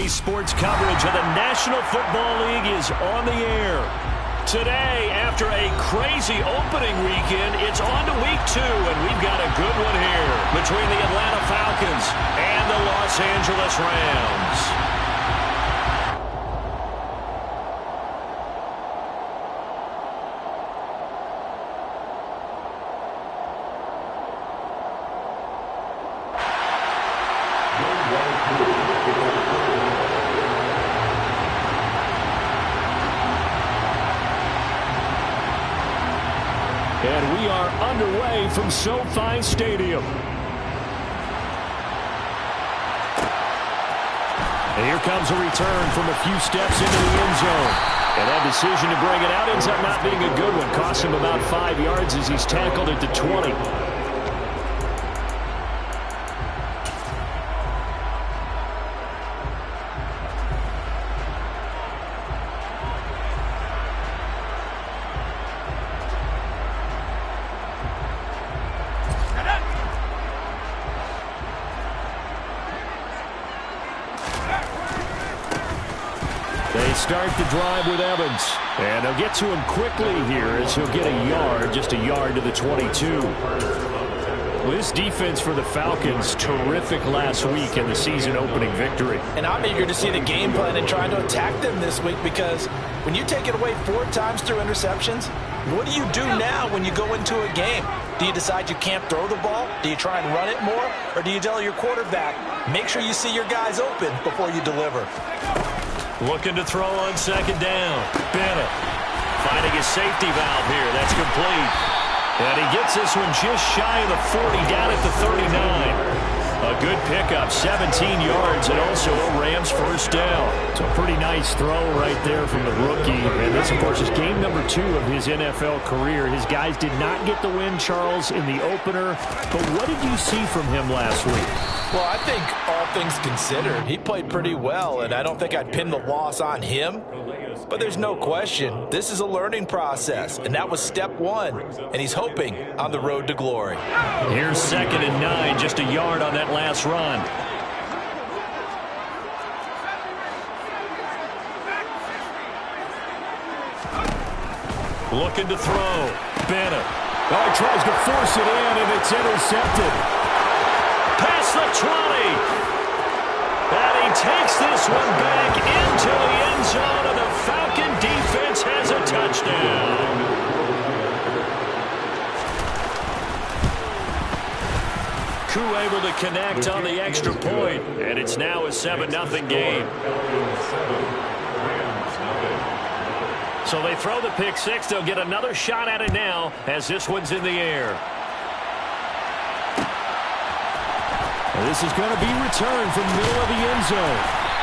Today's sports coverage of the National Football League is on the air. Today, after a crazy opening weekend, it's on to week 2, and we've got a good one here between the Atlanta Falcons and the Los Angeles Rams. And we are underway from SoFi Stadium. And here comes a return from a few steps into the end zone. And that decision to bring it out ends up not being a good one. Cost him about 5 yards as he's tackled at the 20. They start the drive with Evans. And they'll get to him quickly here as he'll get a yard, just a yard to the 22. Well, this defense for the Falcons, terrific last week in the season-opening victory. And I'm eager to see the game plan and trying to attack them this week, because when you take it away 4 times through interceptions, what do you do now when you go into a game? Do you decide you can't throw the ball? Do you try and run it more? Or do you tell your quarterback, make sure you see your guys open before you deliver? Looking to throw on second down. Bennett finding his safety valve here. That's complete. And he gets this one just shy of the 40, down at the 39. A good pickup, 17 yards, and also a Rams first down. So a pretty nice throw right there from the rookie. And this, of course, is game number 2 of his NFL career. His guys did not get the win, Charles, in the opener. But what did you see from him last week? Well, I think all things considered, he played pretty well, and I don't think I'd pin the loss on him. But there's no question, this is a learning process, and that was step 1, and he's hoping on the road to glory. Here's 2nd and 9, just a yard on that last run. Looking to throw. Bennett. Oh, he tries to force it in, and it's intercepted. Past the 20. And he takes this one back into the end zone, and the Falcon defense has a touchdown. Koo able to connect on the extra point, and it's now a 7-0 game. So they throw the pick 6. They'll get another shot at it now as this one's in the air. This is going to be returned from the middle of the end zone.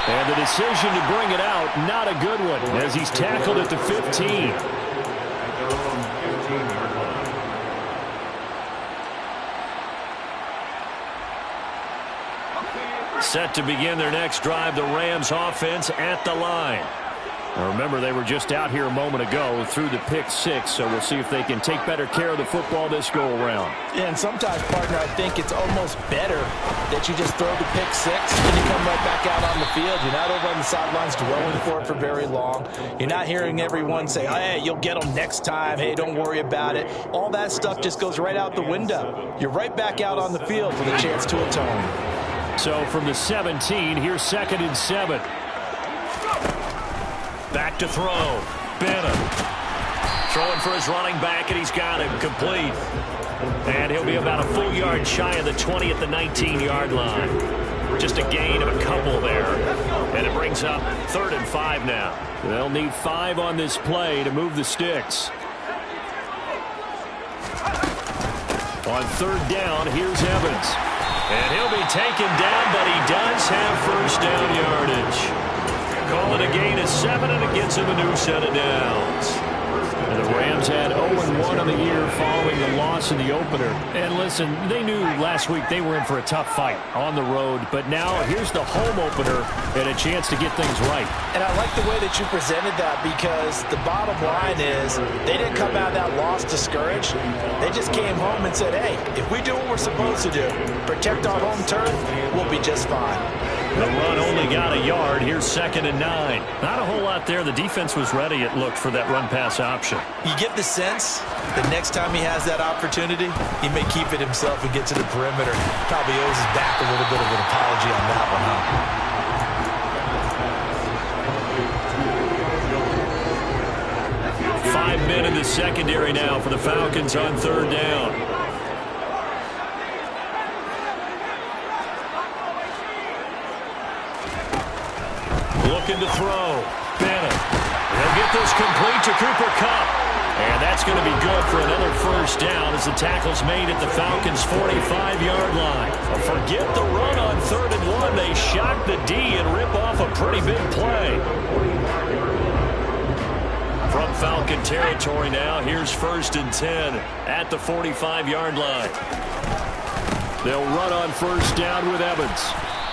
And the decision to bring it out, not a good one, as he's tackled at the 15. Set to begin their next drive, the Rams offense at the line. Now remember, they were just out here a moment ago through the pick 6, so we'll see if they can take better care of the football this go-around. Yeah, and sometimes, partner, I think it's almost better that you just throw the pick 6 and you come right back out on the field. You're not over on the sidelines dwelling for it for very long. You're not hearing everyone say, hey, you'll get them next time. Hey, don't worry about it. All that stuff just goes right out the window. You're right back out on the field with a chance to atone. So from the 17, here's 2nd and 7. Back to throw. Bennett throwing for his running back, and he's got him complete. And he'll be about a full yard shy of the 20 at the 19-yard line. Just a gain of a couple there. And it brings up 3rd and 5 now. They'll need 5 on this play to move the sticks. On 3rd down, here's Evans. And he'll be taken down, but he does have first down yardage. Call it a gain of 7, and it gets him a new set of downs. And the Rams had 0-1 on the year following the loss in the opener. And listen, they knew last week they were in for a tough fight on the road. But now here's the home opener and a chance to get things right. And I like the way that you presented that, because the bottom line is they didn't come out of that loss discouraged. They just came home and said, hey, if we do what we're supposed to do, protect our home turf, we'll be just fine. The run only got a yard. Here's 2nd and 9. Not a whole lot there. The defense was ready, it looked, for that run-pass option. You get the sense that next time he has that opportunity, he may keep it himself and get to the perimeter. Probably owes his back a little bit of an apology on that one, huh? 5 men in the secondary now for the Falcons on 3rd down. Looking to throw. Bennett. He'll get this complete to Cooper Kupp. And that's going to be good for another 1st down as the tackle's made at the Falcons' 45-yard line. Forget the run on 3rd and 1. They shock the D and rip off a pretty big play. From Falcon territory now, here's 1st and 10 at the 45-yard line. They'll run on 1st down with Evans.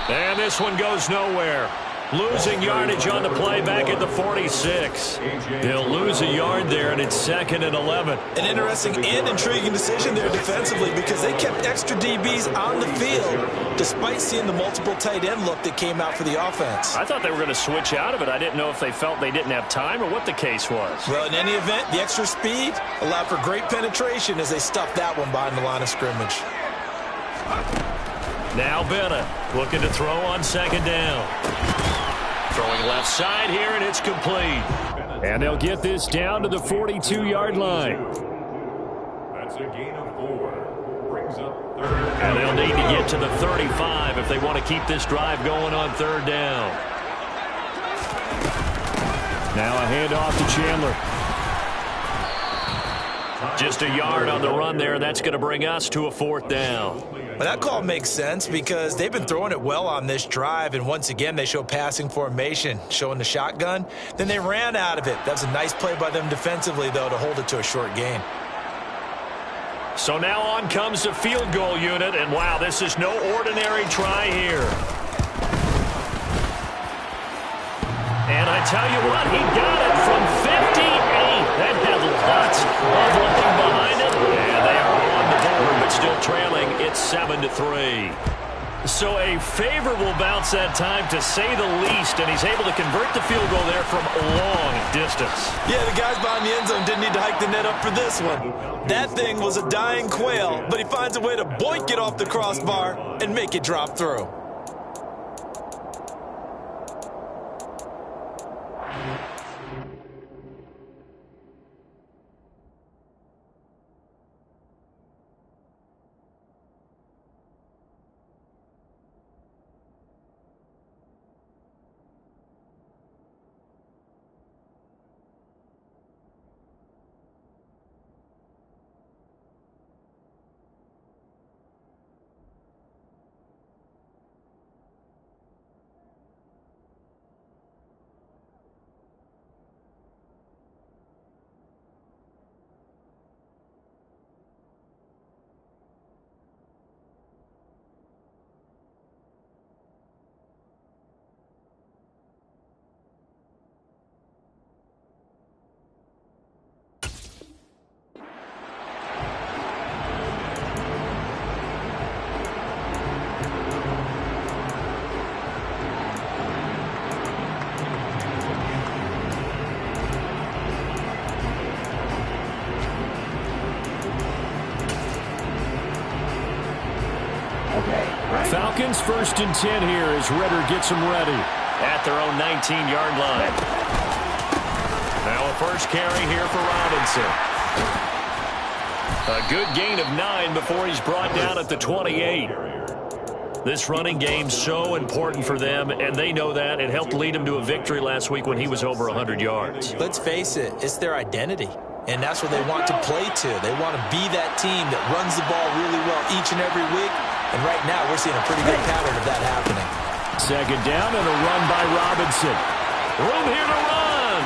And this one goes nowhere. Losing yardage on the play back at the 46. They'll lose a yard there, and it's 2nd and 11. An interesting and intriguing decision there defensively because they kept extra DBs on the field despite seeing the multiple tight end look that came out for the offense. I thought they were going to switch out of it. I didn't know if they felt they didn't have time or what the case was. Well, in any event, the extra speed allowed for great penetration as they stuffed that one behind the line of scrimmage. Now Bennett looking to throw on 2nd down. Throwing left side here, and it's complete. And they'll get this down to the 42-yard line. That's a gain of 4. Brings up 3rd. And they'll need to get to the 35 if they want to keep this drive going on 3rd down. Now a handoff to Chandler. Just a yard on the run there. That's going to bring us to a 4th down. Well, that call makes sense because they've been throwing it well on this drive, and once again, they show passing formation, showing the shotgun. Then they ran out of it. That was a nice play by them defensively, though, to hold it to a short gain. So now on comes the field goal unit, and wow, this is no ordinary try here. And I tell you what, he got it from 58. That had lots of looking behind it. And they are on the board, but still trailing. It's 7-3. So a favorable bounce that time, to say the least, and he's able to convert the field goal there from a long distance. Yeah, the guys behind the end zone didn't need to hike the net up for this one. That thing was a dying quail, but he finds a way to boink it off the crossbar and make it drop through. Falcons 1st and 10 here as Ritter gets them ready at their own 19-yard line. Now a first carry here for Robinson. A good gain of 9 before he's brought down at the 28. This running game so important for them, and they know that. It helped lead them to a victory last week when he was over 100 yards. Let's face it, it's their identity, and that's what they want to play to. They want to be that team that runs the ball really well each and every week, and right now we're seeing a pretty good pattern of that happening. 2nd down and a run by Robinson. Room here to run.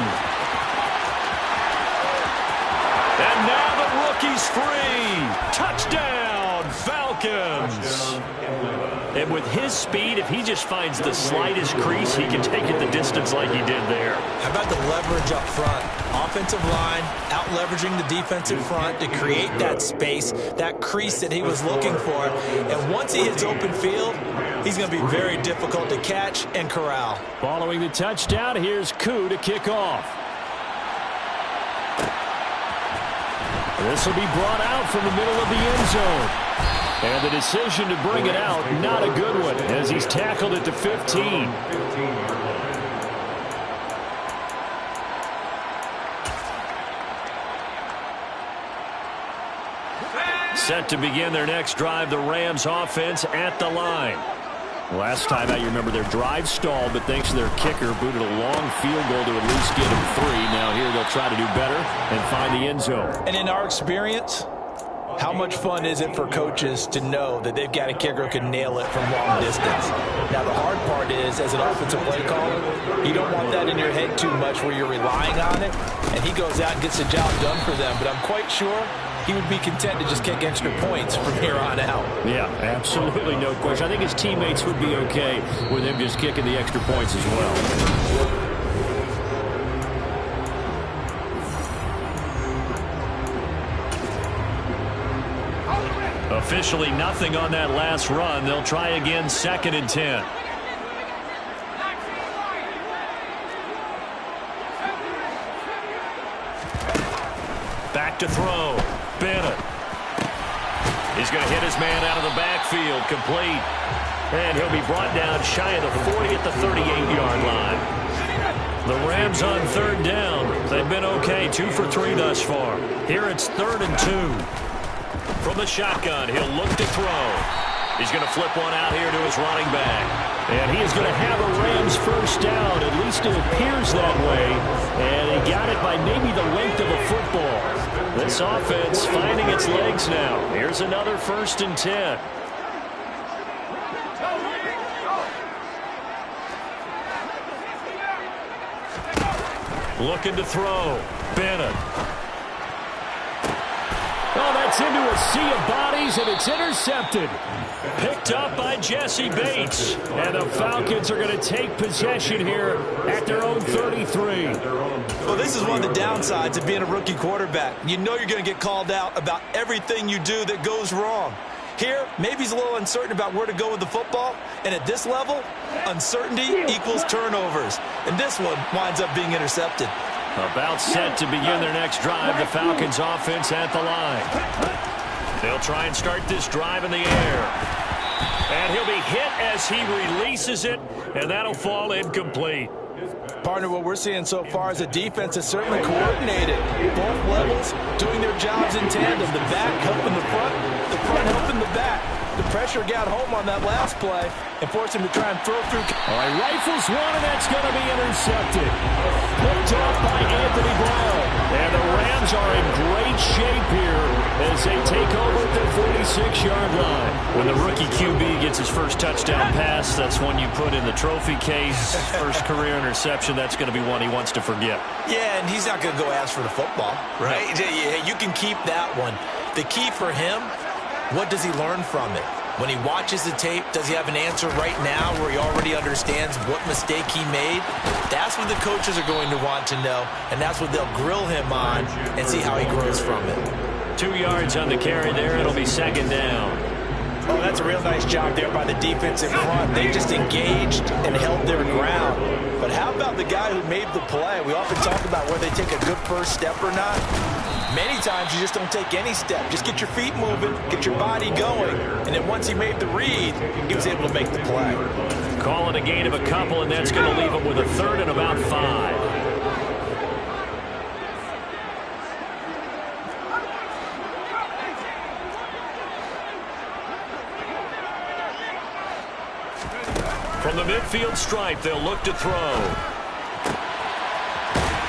And now the rookie's free. Touchdown, Falcons. And with his speed, if he just finds the slightest crease, he can take it the distance like he did there. How about the leverage up front? Offensive line out leveraging the defensive front to create that space, that crease that he was looking for. And once he hits open field, he's going to be very difficult to catch and corral. Following the touchdown, here's Koo to kick off. This will be brought out from the middle of the end zone. And the decision to bring it out, not a good one, as he's tackled at the 15. Set to begin their next drive, the Rams offense at the line. Last time out, you remember their drive stalled, but thanks to their kicker, booted a long field goal to at least get them 3. Now here they'll try to do better and find the end zone. And in our experience, how much fun is it for coaches to know that they've got a kicker who can nail it from long distance? Now, the hard part is, as an offensive play caller, you don't want that in your head too much where you're relying on it, and he goes out and gets the job done for them. But I'm quite sure he would be content to just kick extra points from here on out. Yeah, absolutely no question. I think his teammates would be okay with him just kicking the extra points as well. Officially nothing on that last run. They'll try again, 2nd and 10. Back to throw. Bennett. He's going to hit his man out of the backfield. Complete. And he'll be brought down shy of the 40 at the 38-yard line. The Rams on 3rd down. They've been okay, 2 for 3 thus far. Here it's 3rd and 2. From the shotgun, he'll look to throw. He's going to flip one out here to his running back. And he is going to have a Rams first down. At least it appears that way. And he got it by maybe the length of a football. This offense finding its legs now. Here's another 1st and 10. Looking to throw. Bennett. Oh, that's into a sea of bodies, and it's intercepted. Picked up by Jesse Bates. And the Falcons are going to take possession here at their own 33. Well, this is one of the downsides of being a rookie quarterback. You know you're going to get called out about everything you do that goes wrong. Here, maybe he's a little uncertain about where to go with the football. And at this level, uncertainty equals turnovers. And this one winds up being intercepted. About set to begin their next drive, the Falcons offense at the line. They'll try and start this drive in the air. And he'll be hit as he releases it, and that'll fall incomplete. Partner, what we're seeing so far is the defense is certainly coordinated. Both levels doing their jobs in tandem. The back helping the front helping the back. The pressure got home on that last play and forced him to try and throw through. All right, rifles one, and that's going to be intercepted. Picked up by Anthony Brown. And the Rams are in great shape here as they take over at their 46-yard line. When the rookie QB gets his first touchdown pass, that's one you put in the trophy case. First career interception, that's going to be one he wants to forget. Yeah, and he's not going to go ask for the football, right? Yeah, you can keep that one. The key for him, what does he learn from it? When he watches the tape, does he have an answer right now where he already understands what mistake he made? That's what the coaches are going to want to know, and that's what they'll grill him on and see how he grows from it. 2 yards on the carry there. It'll be 2nd down. Oh, that's a real nice job there by the defense in front. They just engaged and held their ground. But how about the guy who made the play? We often talk about whether they take a good first step or not. Many times you just don't take any step. Just get your feet moving, get your body going, and then once he made the read, he was able to make the play. Call it a gain of a couple, and that's going to leave him with a 3rd and about 5. From the midfield stripe, they'll look to throw.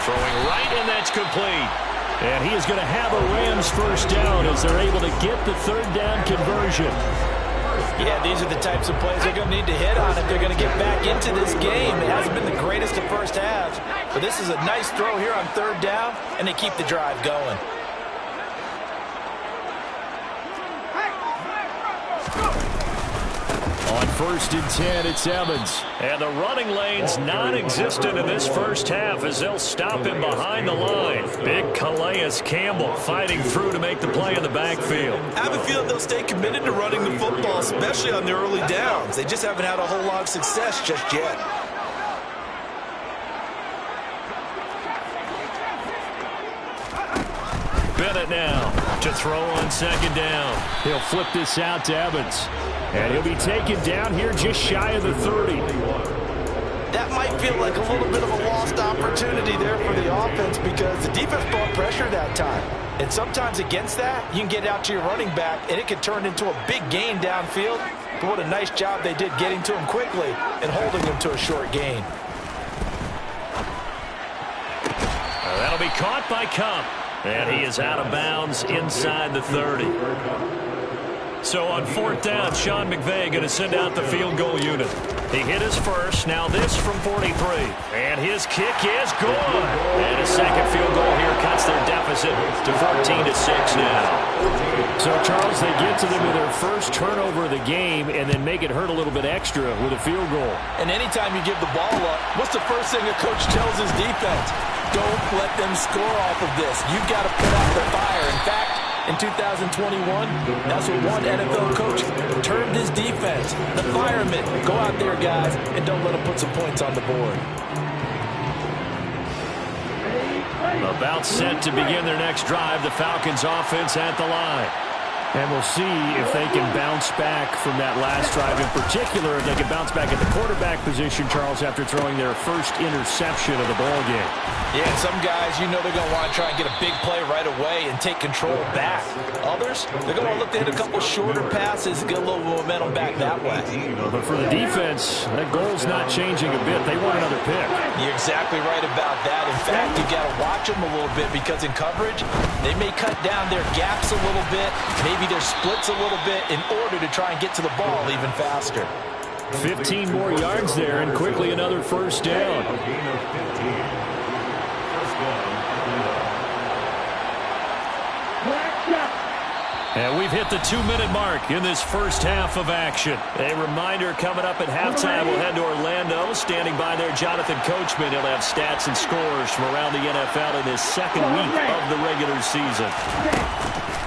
Throwing right, and that's complete. And he is going to have a Rams first down as they're able to get the 3rd down conversion. Yeah, these are the types of plays they're going to need to hit on if they're going to get back into this game. It hasn't been the greatest of first halves, but this is a nice throw here on 3rd down, and they keep the drive going. 1st and 10, it's Evans. And the running lane's non-existent in this first half as they'll stop him behind the line. Big Calais Campbell fighting through to make the play in the backfield. I have a feeling they'll stay committed to running the football, especially on their early downs. They just haven't had a whole lot of success just yet. Bennett now to throw on 2nd down. He'll flip this out to Evans. And he'll be taken down here just shy of the 30. That might feel like a little bit of a lost opportunity there for the offense because the defense brought pressure that time. And sometimes against that, you can get out to your running back, and it can turn into a big gain downfield. But what a nice job they did getting to him quickly and holding him to a short gain. That'll be caught by Cup. And he is out of bounds inside the 30. So on 4th down, Sean McVay going to send out the field goal unit. He hit his first. Now this from 43. And his kick is good. And a second field goal here cuts their deficit to 14-6 now. So, Charles, they get to them with their first turnover of the game and then make it hurt a little bit extra with a field goal. And anytime you give the ball up, what's the first thing a coach tells his defense? Don't let them score off of this. You've got to put out the fire. In fact, in 2021, that's what one NFL coach termed his defense. The firemen. Go out there, guys, and don't let them put some points on the board. About set to begin their next drive, the Falcons offense at the line. And we'll see if they can bounce back from that last drive. In particular, if they can bounce back at the quarterback position, Charles, after throwing their first interception of the ball game. Yeah, and some guys, you know they're going to want to try and get a big play right away and take control back. Others, they're going to look to hit a couple shorter passes and get a little momentum back that way. But for the defense, that goal's not changing a bit. They want another pick. You're exactly right about that. In fact, you got to watch them a little bit because in coverage, they may cut down their gaps a little bit, maybe their splits a little bit in order to try and get to the ball even faster. 15 more yards there and quickly another first down. And we've hit the 2-minute mark in this first half of action. A reminder coming up at halftime, we'll head to Orlando. Standing by there, Jonathan Coachman. He'll have stats and scores from around the NFL in his second week of the regular season.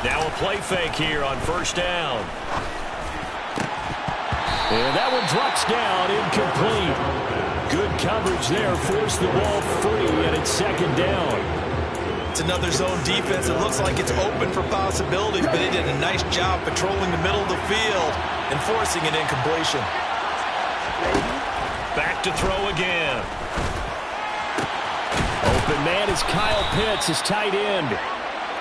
Now a play fake here on 1st down. And that one drops down, incomplete. Good coverage there, forced the ball free, and it's 2nd down. It's another zone defense. It looks like it's open for possibilities, but they did a nice job patrolling the middle of the field and forcing an incompletion. Back to throw again. Open man is Kyle Pitts, his tight end.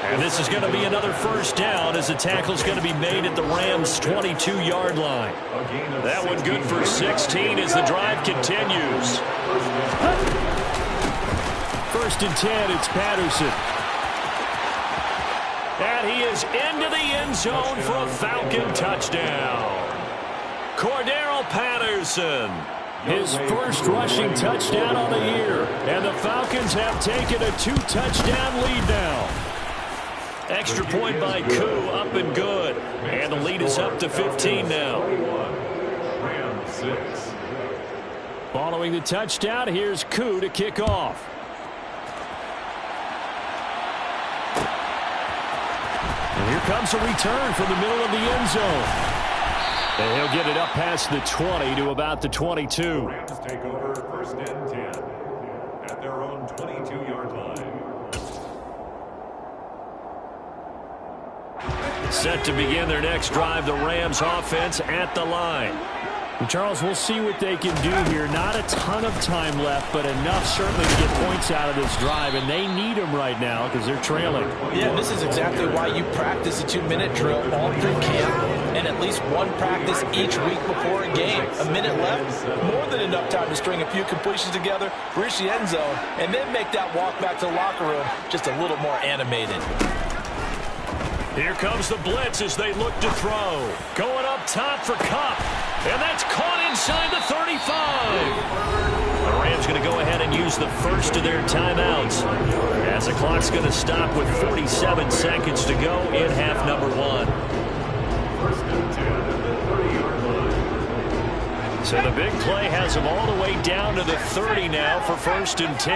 And this is going to be another first down as the tackle's going to be made at the Rams' 22-yard line. That one good for 16 as the drive continues. 1st and 10, it's Patterson. And he is into the end zone for a Falcon touchdown. Cordero Patterson. His first rushing touchdown on the year. And the Falcons have taken a 2-touchdown lead now. Extra point by Koo, up and good. And the lead is up to 15 now. Following the touchdown, here's Koo to kick off. And here comes a return from the middle of the end zone. And he'll get it up past the 20 to about the 22. Rams take over 1st and 10 at their own 22-yard line. Set to begin their next drive, the Rams offense at the line. And Charles, we'll see what they can do here. Not a ton of time left, but enough certainly to get points out of this drive, and they need them right now because they're trailing. Yeah, this is exactly why you practice a 2-minute drill all through camp and at least one practice each week before a game. A minute left, more than enough time to string a few completions together, reach the end zone, and then make that walk back to the locker room just a little more animated. Here comes the blitz as they look to throw. Going up top for Kupp. And that's caught inside the 35. The Rams going to go ahead and use the first of their timeouts as the clock's going to stop with 47 seconds to go in half number 1. 1st and 10 at the 30-yard line. So the big play has him all the way down to the 30 now for 1st and 10.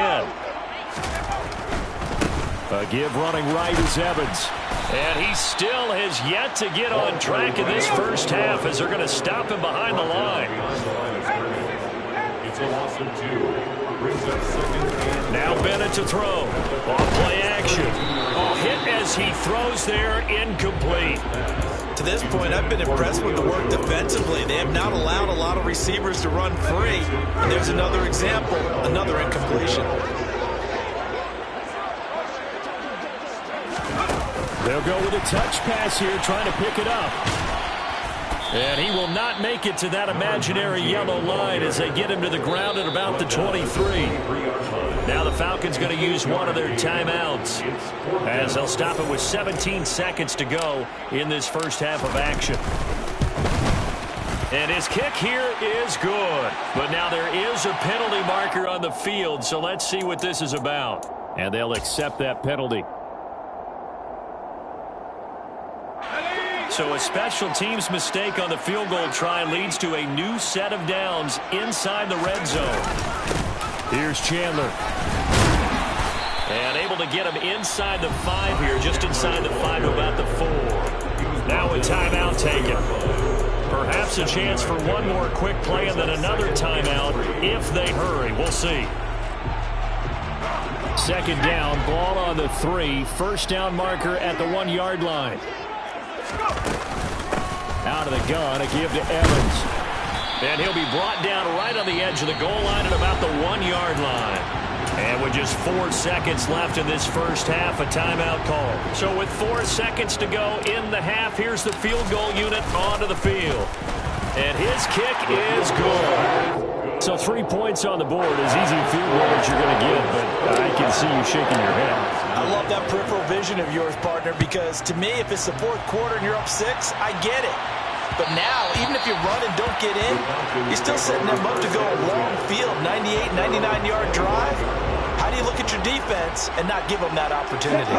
A give running right is Evans. And he still has yet to get on track in this first half as they're going to stop him behind the line. It's a loss of 2. Brings up 2nd and Now Bennett to throw. Off play action. Hit as he throws there, incomplete. To this point, I've been impressed with the work defensively. They have not allowed a lot of receivers to run free. And there's another example, another incompletion. They'll go with a touch pass here, trying to pick it up. And he will not make it to that imaginary yellow line as they get him to the ground at about the 23. Now the Falcons going to use one of their timeouts as they'll stop it with 17 seconds to go in this first half of action. And his kick here is good. But now there is a penalty marker on the field, so let's see what this is about. And they'll accept that penalty. So a special teams mistake on the field goal try leads to a new set of downs inside the red zone. Here's Chandler. And able to get him inside the 5 here, just inside the 5 to about the 4. Now a timeout taken. Perhaps a chance for one more quick play and then another timeout if they hurry. We'll see. 2nd down, ball on the 3. 1st down marker at the 1-yard line. Out of the gun, a give to Evans. And he'll be brought down right on the edge of the goal line at about the 1-yard line. And with just 4 seconds left in this first half, a timeout call. So with 4 seconds to go in the half, here's the field goal unit onto the field. And his kick is good. So 3 points on the board, as easy a field goal as you're going to get, but I can see you shaking your head. I love that peripheral vision of yours, partner, because to me, if it's the 4th quarter and you're up 6, I get it. But now, even if you run and don't get in, you're still setting them up to go a long field, 98, 99-yard drive. How do you look at your defense and not give them that opportunity?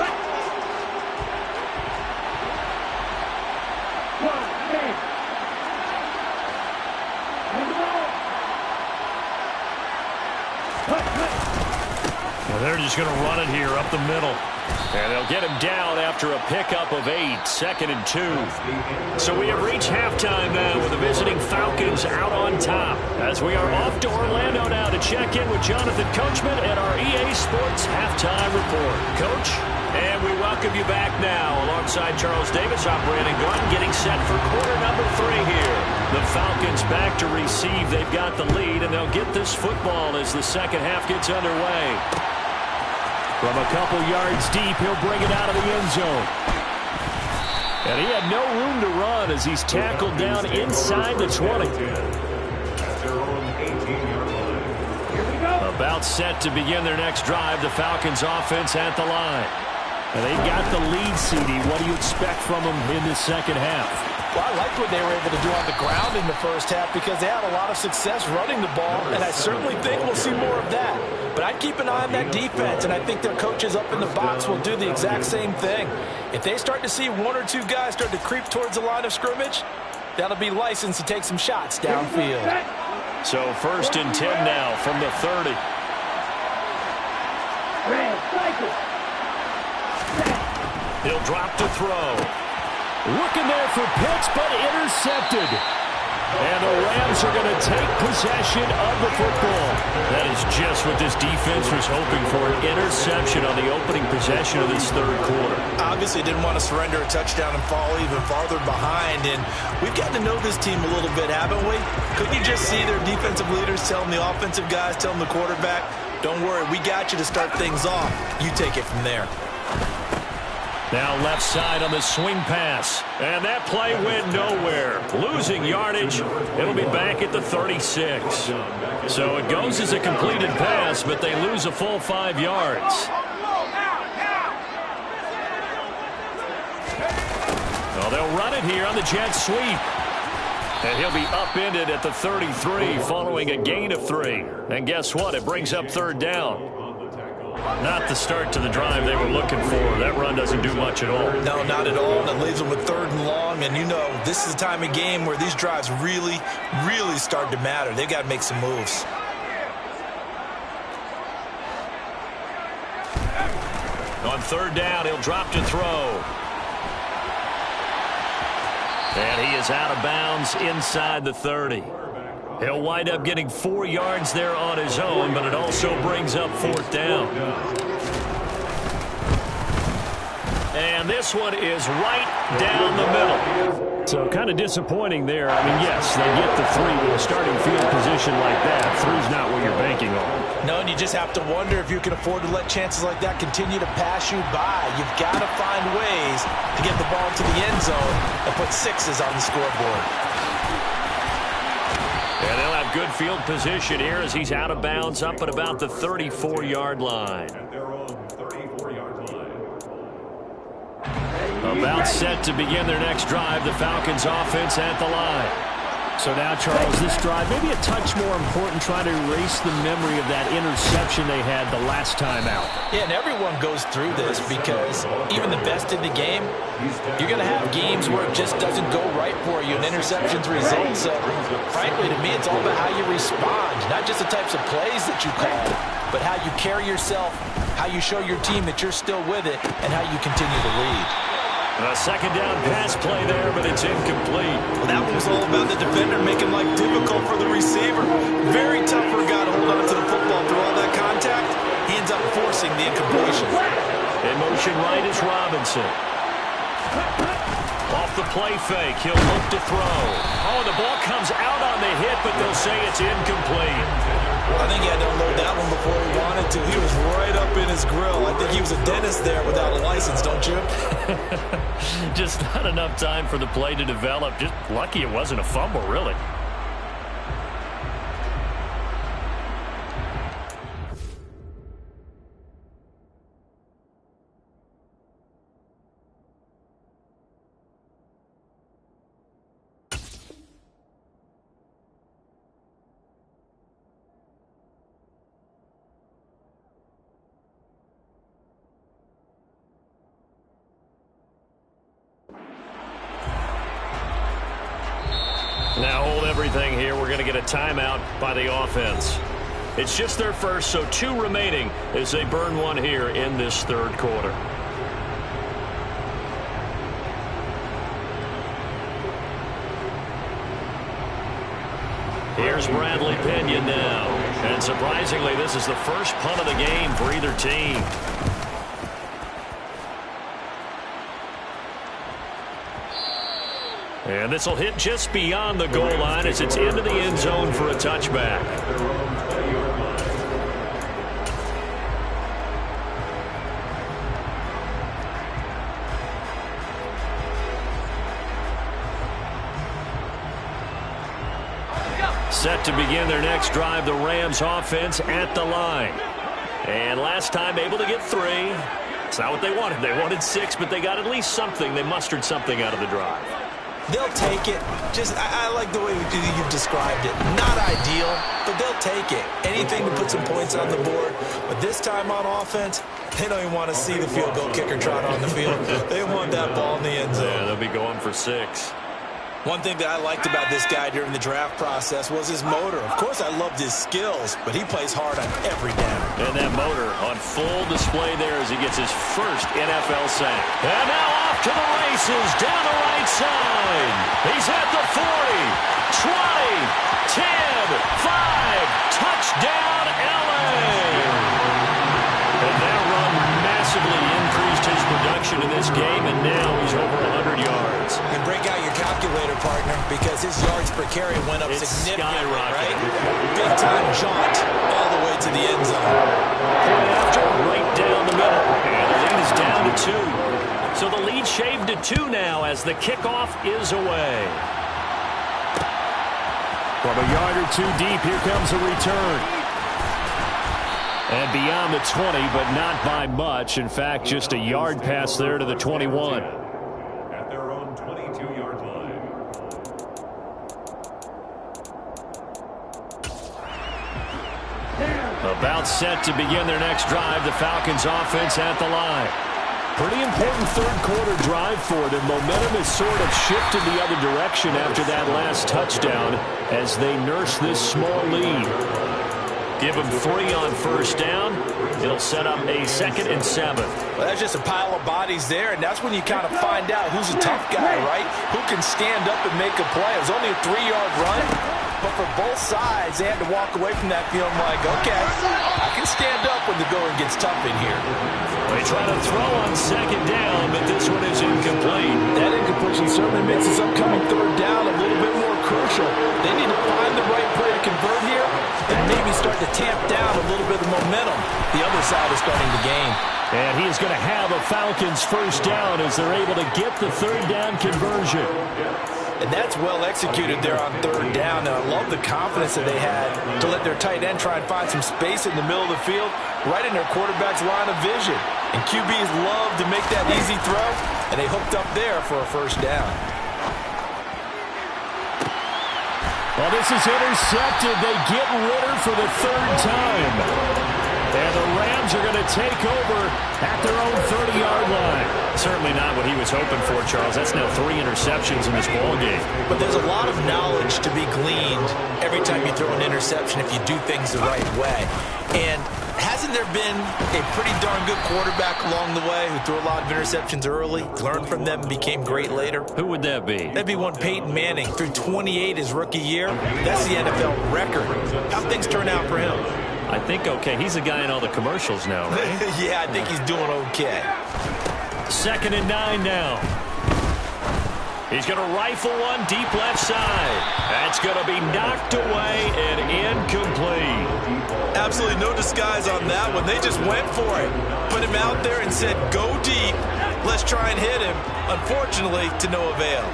Well, they're just going to run it here up the middle. And they'll get him down after a pickup of 8, 2nd and 2. So we have reached halftime now with the visiting Falcons out on top. As we are off to Orlando now to check in with Jonathan Coachman at our EA Sports Halftime Report. Coach, and we welcome you back now alongside Charles Davis, I'm Brandon Gunn, getting set for quarter number 3 here. The Falcons back to receive. They've got the lead, and they'll get this football as the second half gets underway. From a couple yards deep, he'll bring it out of the end zone. And he had no room to run as he's tackled down inside the 20. About set to begin their next drive, the Falcons offense at the line. And they got the lead, CD. What do you expect from them in the second half? Well, I like what they were able to do on the ground in the first half because they had a lot of success running the ball, and I certainly think we'll see more of that. But I'd keep an eye on that defense, and I think their coaches up in the box will do the exact same thing. If they start to see 1 or 2 guys start to creep towards the line of scrimmage, that'll be licensed to take some shots downfield. So 1st and 10 now from the 30. He'll drop to throw. Looking there for Pitts, but intercepted. And the Rams are going to take possession of the football. That is just what this defense was hoping for, an interception on the opening possession of this 3rd quarter. Obviously didn't want to surrender a touchdown and fall even farther behind, and we've gotten to know this team a little bit, haven't we? Couldn't you just see their defensive leaders telling the offensive guys, telling the quarterback, don't worry, we got you to start things off. You take it from there. Now left side on the swing pass. And that play went nowhere. Losing yardage. It'll be back at the 36. So it goes as a completed pass, but they lose a full 5 yards. Well, they'll run it here on the jet sweep. And he'll be upended at the 33 following a gain of 3. And guess what? It brings up 3rd down. Not the start to the drive they were looking for. That run doesn't do much at all. No, not at all. And it leaves them with 3rd and long. And you know, this is the time of game where these drives really, really start to matter. They've got to make some moves. On 3rd down, he'll drop to throw. And he is out of bounds inside the 30. He'll wind up getting 4 yards there on his own, but it also brings up 4th down. And this one is right down the middle. So kind of disappointing there. I mean, yes, they get the 3 with a starting field position like that. 3's not what you're banking on. No, and you just have to wonder if you can afford to let chances like that continue to pass you by. You've got to find ways to get the ball to the end zone and put 6s on the scoreboard. And they'll have good field position here as he's out of bounds up at about the 34-yard line. They're on 34-yard line. About set to begin their next drive, the Falcons offense at the line. So now, Charles, this drive maybe a touch more important, trying to erase the memory of that interception they had the last time out. Yeah, and everyone goes through this because even the best in the game, you're going to have games where it just doesn't go right for you and interceptions result. So, frankly, to me, it's all about how you respond, not just the types of plays that you call, but how you carry yourself, how you show your team that you're still with it, and how you continue to lead. A 2nd down pass play there, but it's incomplete. Well, that one was all about the defender making life difficult for the receiver. Very tough for a guy to hold on to the football through all that contact. He ends up forcing the incompletion. In motion right is Robinson. Off the play fake, he'll look to throw. Oh, the ball comes out on the hit, but they'll say it's incomplete. I think he had to unload that one before he wanted to. He was right up in his grill. I think he was a dentist there without a license, don't you? Just not enough time for the play to develop. Just lucky it wasn't a fumble, really. Now hold everything here. We're going to get a timeout by the offense. It's just their first, so 2 remaining as they burn one here in this 3rd quarter. Here's Bradley Pinion now. And surprisingly, this is the first punt of the game for either team. And this will hit just beyond the goal line as it's into the end zone for a touchback. Set to begin their next drive, the Rams offense at the line. And last time able to get 3. It's not what they wanted. They wanted 6, but they got at least something. They mustered something out of the drive. They'll take it. I like the way you've described it. Not ideal, but they'll take it. Anything to put some points on the board. But this time on offense, they don't even want to see the field goal kicker trot on the field. They want that ball in the end zone. Yeah, they'll be going for 6. One thing that I liked about this guy during the draft process was his motor. Of course, I loved his skills, but he plays hard on every down. And that motor on full display there as he gets his first NFL sack. And now off to the races down the right side. He's at the 40, 20, 10, 5. Touchdown, LA. And that run massively increased his production in this game, and now he's over 100 yards. And break out your calculator, partner, because his yards per carry went up significantly, right? Big time jaunt all the way to the end zone. Point after, right down the middle. And the lead is down to 2. So the lead shaved to 2 now as the kickoff is away. From a yard or 2 deep, here comes a return. And beyond the 20, but not by much. In fact, just a yard pass there to the 21. At their own 22-yard line. About set to begin their next drive. The Falcons offense at the line. Pretty important third-quarter drive for them. Momentum has sort of shifted the other direction after that last touchdown as they nurse this small lead. Give them 3 on first down. It'll set up a 2nd and 7. Well, that's just a pile of bodies there, and that's when you kind of find out who's a tough guy, right? Who can stand up and make a play. It was only a 3-yard run, but for both sides, they had to walk away from that feeling like, okay, I can stand up when the going gets tough in here. They try to throw on 2nd down, but this one is incomplete. That incompletion certainly makes this upcoming 3rd down a little bit more crucial. They need to find the right play to convert here and maybe start to tamp down a little bit of momentum the other side is starting to gain. And he is going to have a Falcons first down as they're able to get the 3rd down conversion. And that's well executed there on 3rd down. And I love the confidence that they had to let their tight end try and find some space in the middle of the field, right in their quarterback's line of vision. And QBs love to make that easy throw, and they hooked up there for a first down. Well, this is intercepted. They get Ritter for the 3rd time. And the Rams are going to take over at their own 30-yard line. Certainly not what he was hoping for, Charles. That's now 3 interceptions in this ballgame. But there's a lot of knowledge to be gleaned every time you throw an interception if you do things the right way. And hasn't there been a pretty darn good quarterback along the way who threw a lot of interceptions early, learned from them, and became great later? Who would that be? That'd be one Peyton Manning. Threw 28 his rookie year. That's the NFL record. How'd things turn out for him? I think okay. He's a guy in all the commercials now, right? Yeah, I think he's doing okay. 2nd and 9 now. He's going to rifle one deep left side. That's going to be knocked away and incomplete. Absolutely no disguise on that one. They just went for it. Put him out there and said, go deep. Let's try and hit him. Unfortunately, to no avail.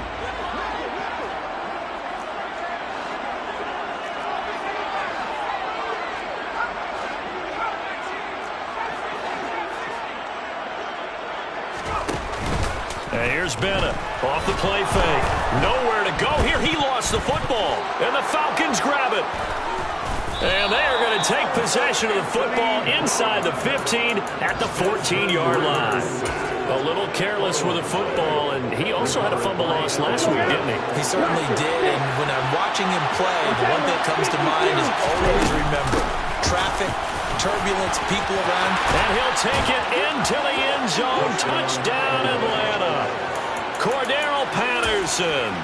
And here's Bennett off the play fake. Nowhere to go here. He lost the football. And the Falcons grab it. And they are going to take possession of the football inside the 15 at the 14-yard line. A little careless with the football, and he also had a fumble loss last week, didn't he? He certainly did, and when I'm watching him play, the one thing that comes to mind is always remember traffic, turbulence, people around. And he'll take it into the end zone. Touchdown, Atlanta. Cordero Patterson.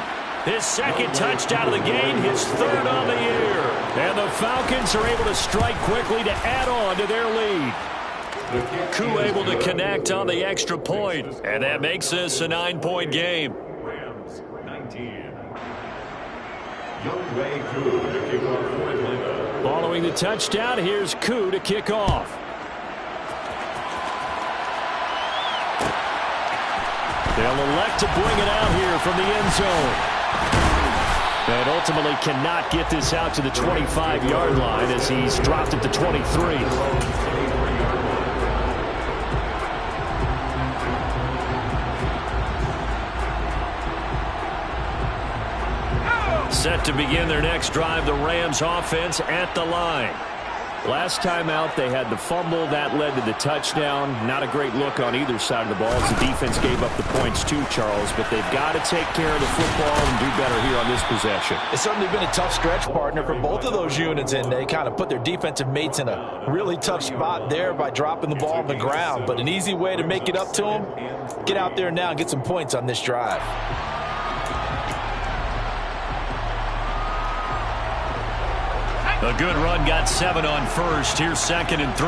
His 2nd touchdown of the game, his 3rd on the year. And the Falcons are able to strike quickly to add on to their lead. Koo able to connect on the extra point. And that makes this a 9-point game. Rams 19. Young Wei Koo to kick off for Atlanta. Following the touchdown, here's Koo to kick off. They'll elect to bring it out here from the end zone. And ultimately cannot get this out to the 25-yard line as he's dropped at the 23. Set to begin their next drive, the Rams offense at the line. Last time out, they had the fumble. That led to the touchdown. Not a great look on either side of the ball as the defense gave up the points too, Charles. But they've got to take care of the football and do better here on this possession. It's certainly been a tough stretch, partner, for both of those units, and they kind of put their defensive mates in a really tough spot there by dropping the ball on the ground. But an easy way to make it up to them, get out there now and get some points on this drive. A good run, got 7 on first. Here's 2nd and 3.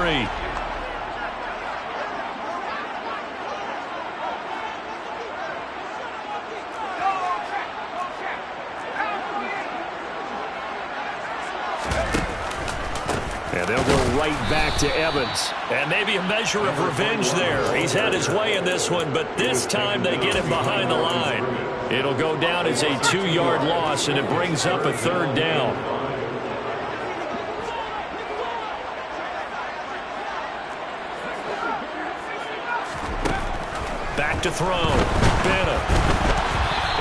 And they'll go right back to Evans. And maybe a measure of revenge there. He's had his way in this one, but this time they get him behind the line. It'll go down as a 2-yard loss, and it brings up a 3rd down. Back to throw. Bennett.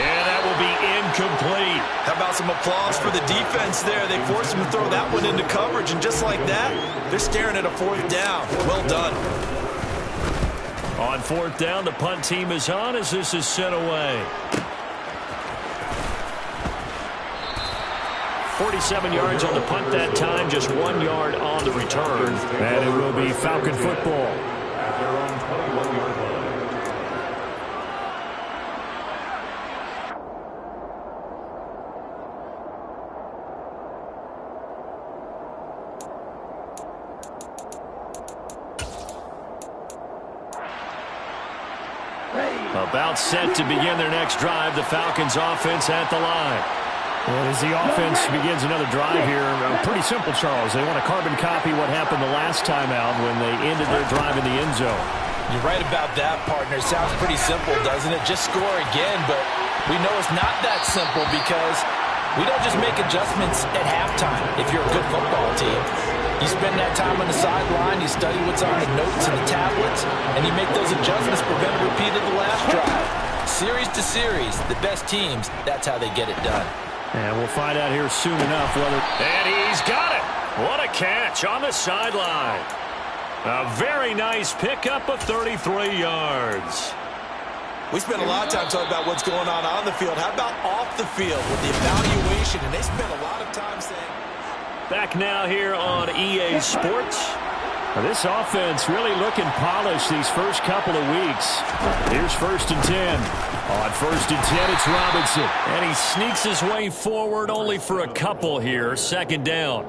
And that will be incomplete. How about about some applause for the defense there? They forced him to throw that one into coverage, and just like that, they're staring at a 4th down. Well done. On 4th down, the punt team is on as this is sent away. 47 yards on the punt that time, just 1 yard on the return. And it will be Falcon football. At their own 21-yard line. About set to begin their next drive, the Falcons offense at the line. Well, as the offense begins another drive here, pretty simple, Charles. They want to carbon copy what happened the last time out when they ended their drive in the end zone. You're right about that, partner. Sounds pretty simple, doesn't it? Just score again, but we know it's not that simple because we don't just make adjustments at halftime if you're a good football team. You spend that time on the sideline, you study what's on the notes and the tablets, and you make those adjustments, prevent a repeat of the last drive. Series to series, the best teams, that's how they get it done. And we'll find out here soon enough whether... And he's got it. What a catch on the sideline. A very nice pickup of 33 yards. We spent a lot of time talking about what's going on the field. How about off the field with the evaluation? And they spent a lot of time saying... Back now here on EA Sports. Well, this offense really looking polished these first couple of weeks. Here's 1st and 10. On 1st and 10, it's Robinson. And he sneaks his way forward only for a couple here. 2nd down.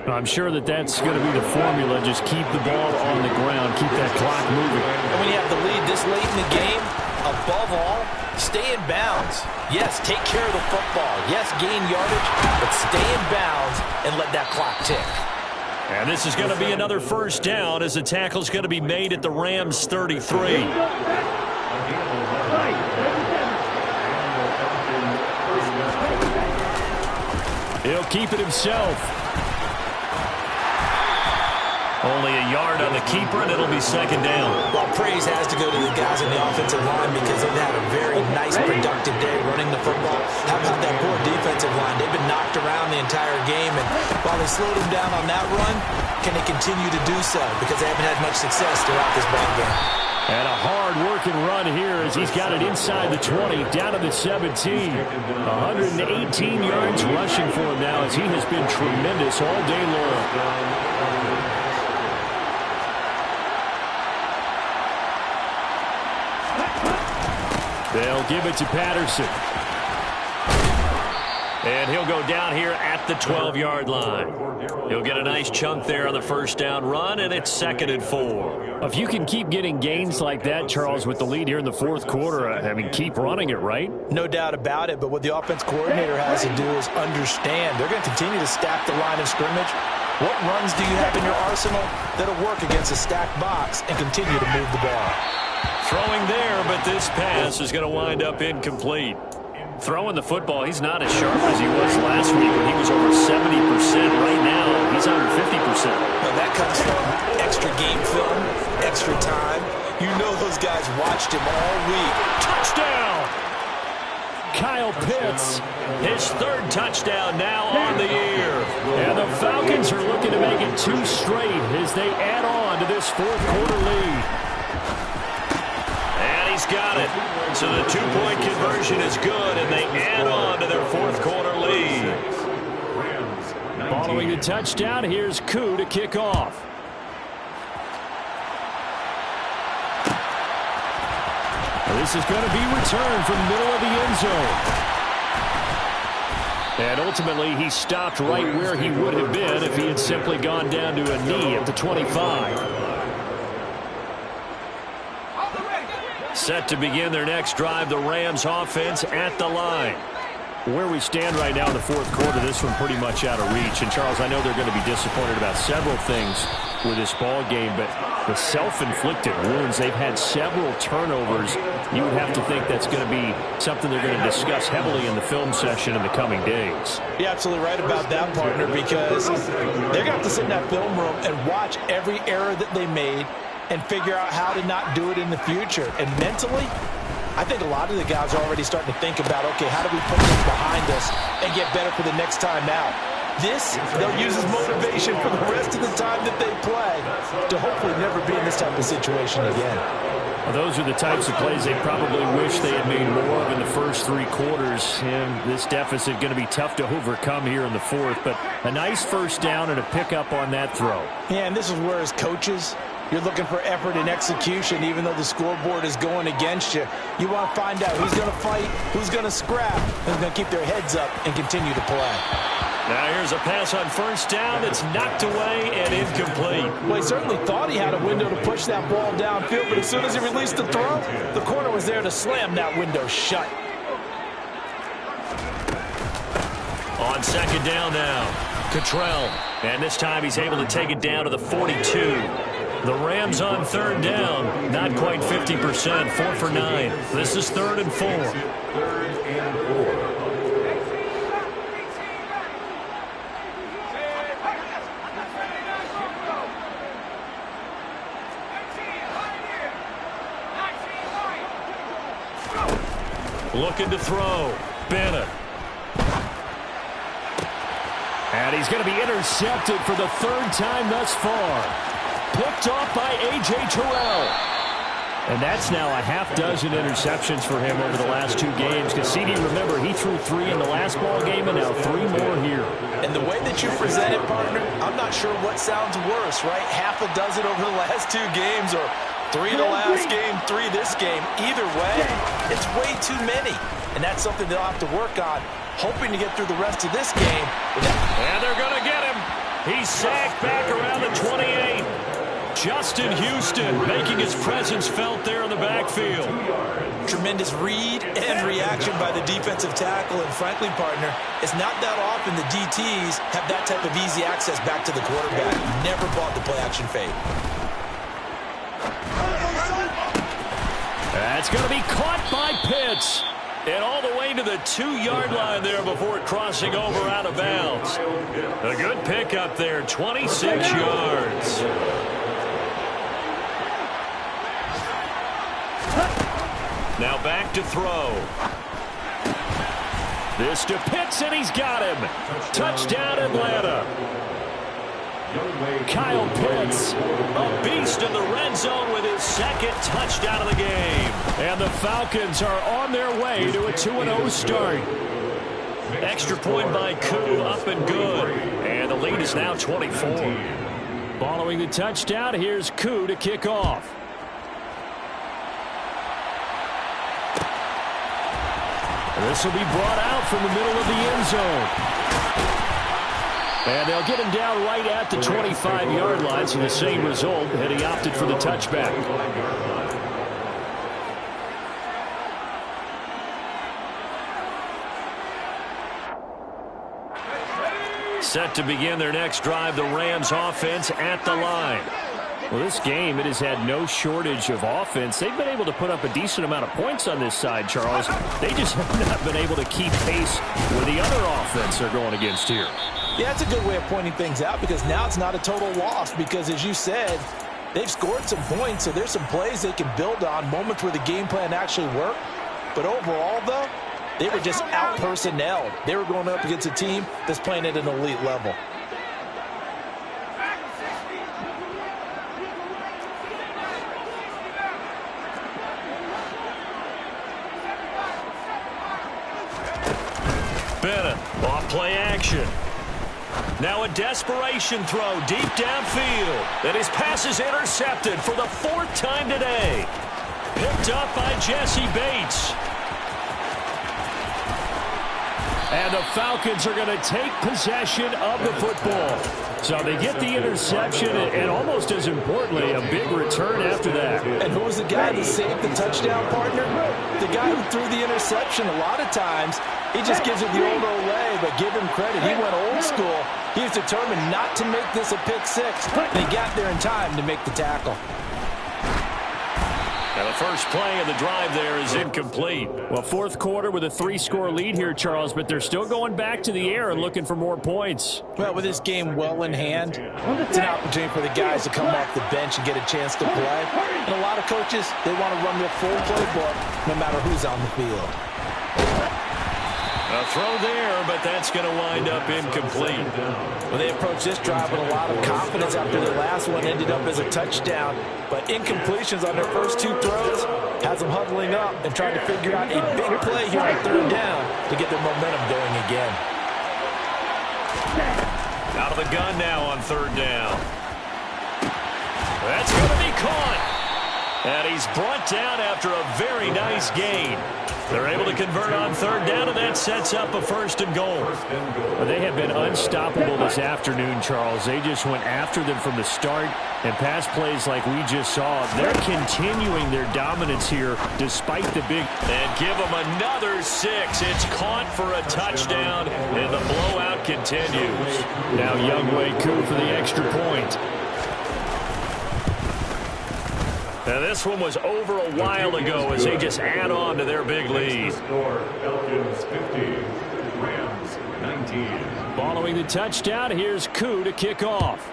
I'm sure that's going to be the formula. Just keep the ball on the ground. Keep that clock moving. And when you have the lead this late in the game, above all, stay in bounds. Yes, take care of the football. Yes, gain yardage, but stay in bounds and let that clock tick. And this is going to be another 1st down as the tackle's going to be made at the Rams 33. He'll keep it himself. Only a yard on the keeper, and it'll be 2nd down. Well, praise has to go to the guys on the offensive line because they've had a very nice, productive day running the football. How about that poor defensive line? They've been knocked around the entire game, and while they slowed them down on that run, can they continue to do so? Because they haven't had much success throughout this ball game. And a hard-working run here as he's got it inside the 20, down to the 17. 118 yards rushing for him now as he has been tremendous all day long. They'll give it to Patterson. And he'll go down here at the 12-yard line. He'll get a nice chunk there on the 1st down run, and it's 2nd and 4. If you can keep getting gains like that, Charles, with the lead here in the 4th quarter, I mean, keep running it, right? No doubt about it, but what the offense coordinator has to do is understand. They're going to continue to stack the line of scrimmage. What runs do you have in your arsenal that'll work against a stacked box and continue to move the ball? Throwing there, but this pass is going to wind up incomplete. Throwing the football, he's not as sharp as he was last week when he was over 70%. Right now, he's under 50%. Well, that comes from extra game film, extra time. You know those guys watched him all week. Touchdown! Kyle Pitts. His 3rd touchdown now on the year. And the Falcons are looking to make it 2 straight as they add on to this 4th quarter lead. Got it. So the 2-point conversion is good, and they add on to their 4th quarter lead. Following the touchdown, here's Koo to kick off. This is going to be returned from the middle of the end zone. And ultimately, he stopped right where he would have been if he had simply gone down to a knee at the 25. Set to begin their next drive, the Rams offense at the line. Where we stand right now in the 4th quarter, this one pretty much out of reach. And, Charles, I know they're going to be disappointed about several things with this ball game, but the self-inflicted wounds, they've had several turnovers. You would have to think that's going to be something they're going to discuss heavily in the film session in the coming days. You're absolutely right about that, partner, because they're going to have to sit in that film room and watch every error that they made and figure out how to not do it in the future. And mentally, I think a lot of the guys are already starting to think about, okay, how do we put this behind us and get better for the next time out? This, they'll use as motivation for the rest of the time that they play to hopefully never be in this type of situation again. Well, those are the types of plays they probably wish they had made more of in the first 3 quarters. And this deficit going to be tough to overcome here in the fourth. But a nice first down and a pickup on that throw. Yeah, and this is where as coaches, you're looking for effort and execution, even though the scoreboard is going against you. You want to find out who's going to fight, who's going to scrap, who's going to keep their heads up and continue to play. Now here's a pass on first down that's knocked away and incomplete. Well, he certainly thought he had a window to push that ball downfield, but as soon as he released the throw, the corner was there to slam that window shut. On second down now, Cottrell. And this time he's able to take it down to the 42. The Rams on third down, not quite 50%, 4 for 9. This is 3rd and 4. 3rd and 4. Looking to throw. Bennett. And he's going to be intercepted for the 3rd time thus far. Picked off by A.J. Terrell. And that's now a half dozen interceptions for him over the last 2 games. Because CD, remember, he threw 3 in the last ball game and now 3 more here. And the way that you present it, partner, I'm not sure what sounds worse, right? Half a dozen over the last 2 games or 3 the last game, 3 this game. Either way, it's way too many. And that's something they'll have to work on, hoping to get through the rest of this game. And they're going to get him. He's sacked back around the 28. Justin Houston making his presence felt there in the backfield. Tremendous read and reaction by the defensive tackle. And frankly, partner, it's not that often the DTs have that type of easy access back to the quarterback. Never bought the play-action fade. That's going to be caught by Pitts. And all the way to the 2-yard line there before crossing over out of bounds. A good pickup there, 26 yards. Now back to throw. This to Pitts, and he's got him. Touchdown, Atlanta. Kyle Pitts, a beast in the red zone with his 2nd touchdown of the game. And the Falcons are on their way to a 2-0 start. Extra point by Koo, up and good. And the lead is now 24. Following the touchdown, here's Koo to kick off. This will be brought out from the middle of the end zone. And they'll get him down right at the 25-yard line, so the same result, and he opted for the touchback. Set to begin their next drive, the Rams offense at the line. Well, this game, it has had no shortage of offense. They've been able to put up a decent amount of points on this side, Charles. They just have not been able to keep pace with the other offense they're going against here. Yeah, that's a good way of pointing things out because now it's not a total loss because, as you said, they've scored some points, so there's some plays they can build on, moments where the game plan actually worked. But overall, though, they were just out-personnelled. They were going up against a team that's playing at an elite level. Bennett, off play action. Now a desperation throw deep downfield. And his pass is intercepted for the 4th time today. Picked up by Jesse Bates. And the Falcons are going to take possession of the football. So they get the interception and almost as importantly, a big return after that. And who was the guy that saved the touchdown, partner? The guy who threw the interception. A lot of times, he just gives it the old Olay, but give him credit. He went old school. He was determined not to make this a pick 6. And he got there in time to make the tackle. And the first play of the drive there is incomplete. Well, fourth quarter with a 3-score lead here, Charles, but they're still going back to the air and looking for more points. Well, with this game well in hand, it's an opportunity for the guys to come off the bench and get a chance to play. And a lot of coaches, they want to run their full playbook no matter who's on the field. A throw there, but that's going to wind up incomplete. Well, they approached this drive with a lot of confidence after the last one ended up as a touchdown. But incompletions on their first 2 throws has them huddling up and trying to figure out a big play here on third down to get their momentum going again. Out of the gun now on third down. That's going to be caught. And he's brought down after a very nice gain. They're able to convert on third down, and that sets up a 1st and goal. Well, they have been unstoppable this afternoon, Charles. They just went after them from the start, and pass plays like we just saw. They're continuing their dominance here despite the big. And give them another 6. It's caught for a touchdown, and the blowout continues. Now Younghoe Koo for the extra point. Now this one was over a while ago as they just add on to their big lead. Falcons 50, Rams 19. Following the touchdown, here's Koo to kick off.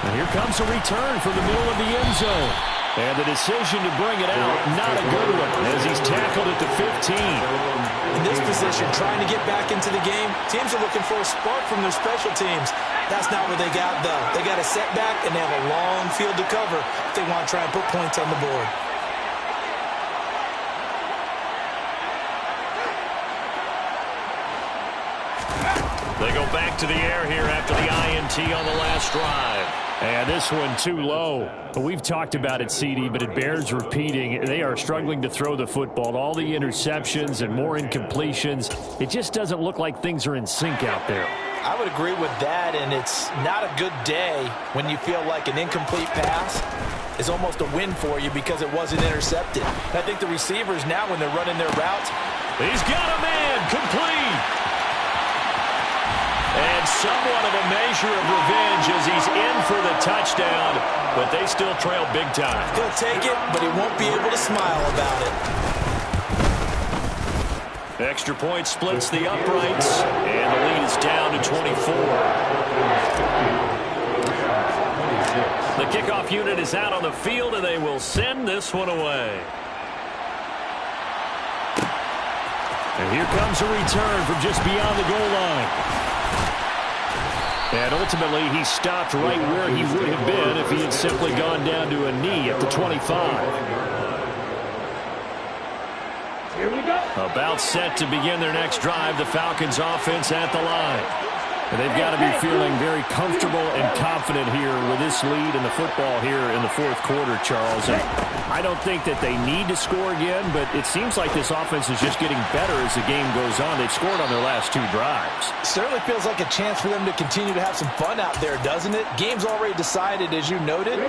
And here comes a return from the middle of the end zone. And the decision to bring it out, not a good one, as he's tackled at the 15. In this position, trying to get back into the game, teams are looking for a spark from their special teams. That's not what they got, though. They got a setback, and they have a long field to cover if they want to try and put points on the board. They go back to the air here after the INT on the last drive. And this one too low. We've talked about it, CD, but it bears repeating. They are struggling to throw the football. All the interceptions and more incompletions. It just doesn't look like things are in sync out there. I would agree with that, and it's not a good day when you feel like an incomplete pass is almost a win for you because it wasn't intercepted. And I think the receivers now, when they're running their routes, he's got a man complete. And somewhat of a measure of revenge as he's in for the touchdown, but they still trail big time. He'll take it, but he won't be able to smile about it. Extra point splits the uprights, and the lead is down to 24. The kickoff unit is out on the field, and they will send this one away. And here comes a return from just beyond the goal line. And ultimately, he stopped right where he would have been if he had simply gone down to a knee at the 25. Here we go. About set to begin their next drive, the Falcons offense at the line. And they've got to be feeling very comfortable and confident here with this lead in the football here in the fourth quarter, Charles. And I don't think that they need to score again, but it seems like this offense is just getting better as the game goes on. They've scored on their last 2 drives. Certainly feels like a chance for them to continue to have some fun out there, doesn't it? Game's already decided, as you noted,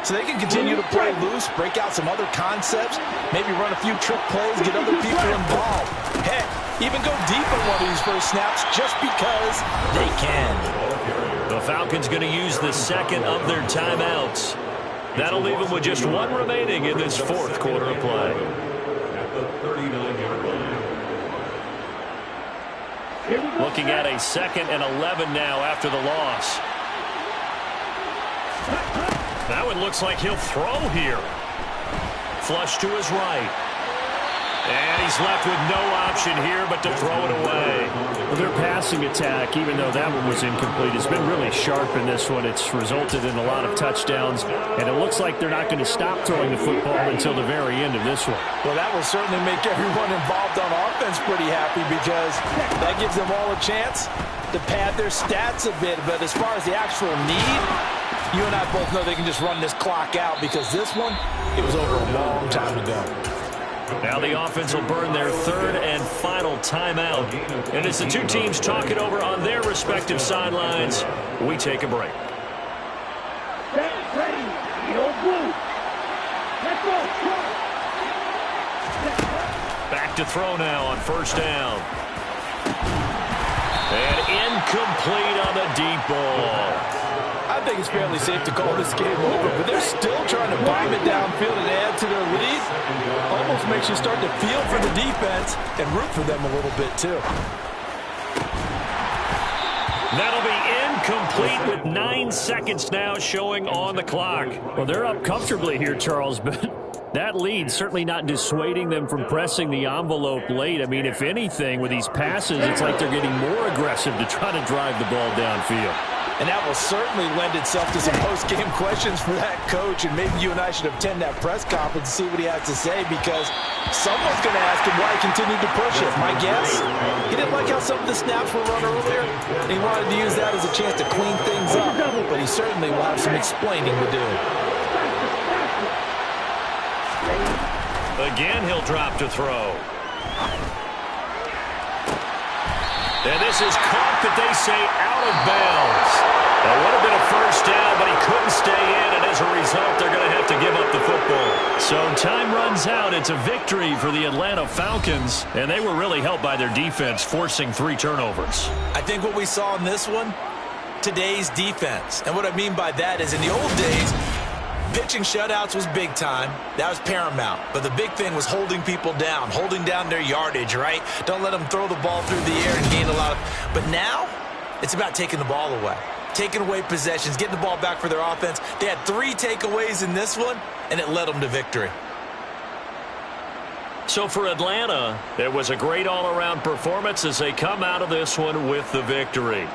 so they can continue to play loose, break out some other concepts, maybe run a few trick plays, get other people involved. Heck, even go deep on one of these first snaps just because they can. The Falcons going to use the second of their timeouts. That'll leave them with just 1 remaining in this fourth quarter of play. At the 39-yard line. Looking at a 2nd and 11 now after the loss. That one looks like he'll throw here. Flush to his right. And he's left with no option here but to throw it away. Well, their passing attack, even though that one was incomplete, has been really sharp in this one. It's resulted in a lot of touchdowns, and it looks like they're not going to stop throwing the football until the very end of this one. Well, that will certainly make everyone involved on offense pretty happy because that gives them all a chance to pad their stats a bit. But as far as the actual need, you and I both know they can just run this clock out because this one, it was over a long time ago. Now the offense will burn their 3rd and final timeout. And as the two teams talk it over on their respective sidelines, we take a break. Ready. Yo, blue. Let's go. Back to throw now on 1st down. And incomplete on the deep ball. I I think it's fairly safe to call this game over, but they're still trying to bomb it downfield and add to their lead. Almost makes you start to feel for the defense and root for them a little bit too. That'll be incomplete with 9 seconds now showing on the clock. Well, they're up comfortably here, Charles, but that lead certainly not dissuading them from pressing the envelope late. I mean, if anything, with these passes, it's like they're getting more aggressive to try to drive the ball downfield. And that will certainly lend itself to some post-game questions for that coach. And maybe you and I should attend that press conference and see what he has to say, because someone's going to ask him why he continued to push it. My guess, he didn't like how some of the snaps were run earlier. And he wanted to use that as a chance to clean things up. But he certainly will have some explaining to do. Again, he'll drop to throw. And this is caught, but they say out of bounds. That would have been a first down, but he couldn't stay in, and as a result, they're going to have to give up the football. So time runs out. It's a victory for the Atlanta Falcons, and they were really helped by their defense, forcing 3 turnovers. I think what we saw in this one, today's defense. And what I mean by that is in the old days, pitching shutouts was big time. That was paramount. But the big thing was holding people down, holding down their yardage, right? Don't let them throw the ball through the air and gain a lot of... But now, it's about taking the ball away. Taking away possessions, getting the ball back for their offense. They had 3 takeaways in this one, and it led them to victory. So for Atlanta, it was a great all-around performance as they come out of this one with the victory.